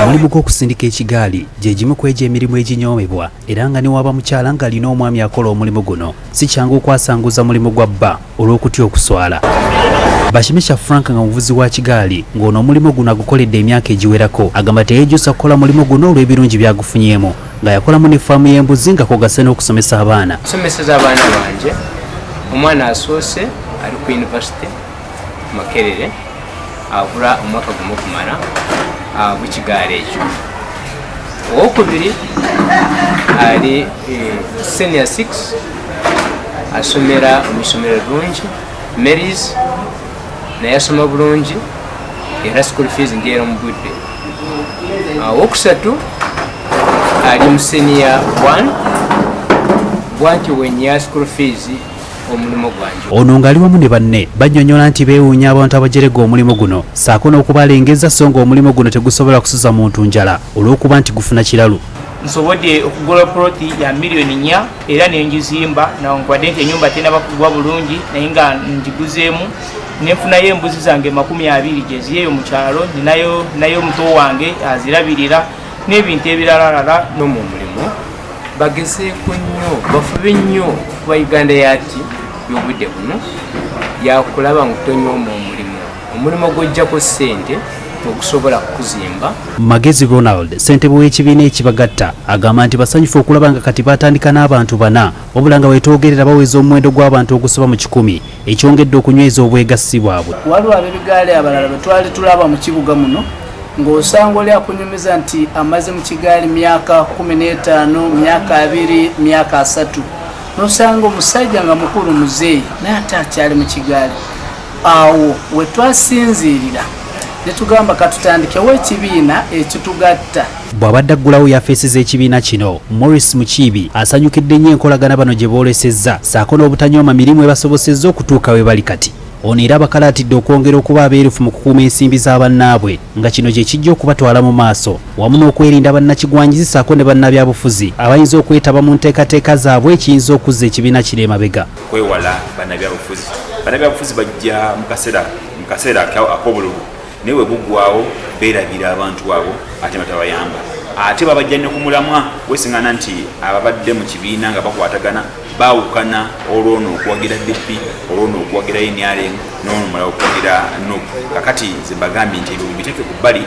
Omulimu gw'okusindika ekigaali gye gimu ku emirimu eginyoomebwa era nga ne waba mukyala ng'alina omwami akola omulimu guno si kyangu okwasanguza mulimu gwa bba olw'okutya okuswala. Bashimisha Frank nga muvuzi wa kigaali ng'ono omulimu guno agukoledde emyaka egiwerako agamba teyeejusa kukola mulimu guno olw'ebirungi byagufunyemu nga yakolamu ne faamu y'embuzi nga kwogasa n'okusomesa abaana. Nsomeseza abaana bange, omwana asoose ali ku yunivasite Makerere abula omwaka gumu kumala bw'ekigaali ekyo. Owokubiri ali senior 6 asomera mu isomero ddungi Mary's naye asoma bulungi era school fees njeera mu budde. Owokusatu ali mu senior 1 bw'ati wennya school fees omulimu gwange. Ono ng'ali wamu ne banne bannyonnyola nti beewuunya abantu abajerega omulimu guno ssaako n'okubalengeza so nga omulimu guno tegusobola kusuza muntu njala olw'okuba nti gufuna kiralu. Nsobodde okugula ploti ya miliyoni 4 era n'engizimba nankwadde nti ennyumba tenaba kugwa bulungi naye nga ngiguzeemu nenfunayo embuzi zange 20 gye ziri eyo mu kyalo ninayo omuto wange azirabirira n'ebintu ebirala n'omu mulimu bagezeeko nnyo bafube nnyo kuba Uganda yati y'obudde buno yakulaba ngu tonyooma omulimu gw'ojjako ssente okusobola kukuzimba. Magezi Ronald ssentebe w'ekibiina ekibagatta agamba nti basanyufu okulaba nga kati batandika n'abantu 4 wabula nga weetwogerera baweza omuwendo gw'abantu ogusoba mu 100 ekyongedde okunyweza obwegassi bwabwe. Waliwo ab'ebigaali abalala bwe twali tulaba mu kibuga muno ng'osanga oli akunyumiza nti amaze mu kigaali myaka 15 myaka 2 myaka 3 n'osanga omusajja nga mukulu muzeeyi naye ate akyali mu kigaali. Awo we twasinziirira ne tugamba katutandikewo ekibiina ekitugatta. Bw'abadde aggulawo yafeesi z'ekibiina kino Morris Mukiibi asanyukidde nnyo enkolagana bano gye boolesezza ssaako n'obutanyooma mirimu ebasobosezza okutuuka we bali kati. Ono era bakalaatidde okwongera okuba abeerufu mu kukuuma ensimbi za bannaabwe nga kino gye kijja okubatwala mu maaso wamu n'okwerinda bannakigwanyizi ssaako ne bannabyabufuzi abayinza okwetaba mu nteekateeka zaabwe ekiyinza okuzza ekibiina kino emabega. Kwewala bannabyabufuzi bajja mu kaseera ak'obululu naye bwe buggwaawo beerabira abantu abo ate batabayamba ate babajja ne ku mulamwa wesiŋŋana nti ababadde mu kibiina nga bakwatagana baawukana olw'ono okuwagira DP olw'ono okuwagira NRM n'ono omulala okuwagira NUP. Kakati ze mbagambye nti ebyo biteeke ku bbali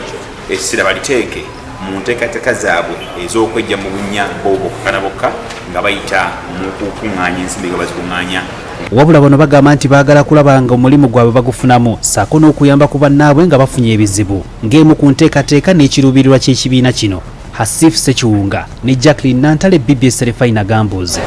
essira baliteeke mu nteekateeka zaabwe ez'okwejja mu bunnya bw'obukukana bokka nga bayita mu kukuŋŋaanya ensimbi nga bazikuŋŋaanya. Wabula bano bagamba nti baagala kulaba nga omulimu gwabwe bagufunamu ssaako n'okuyamba ku bannaabwe nga bafunye ebizibu ng'emu ku nteekateeka n'ekiruubirirwa ky'ekibiina kino. Hasif Sekiwunga ne Jacqueline Nantale BBS Refina Gambuzi.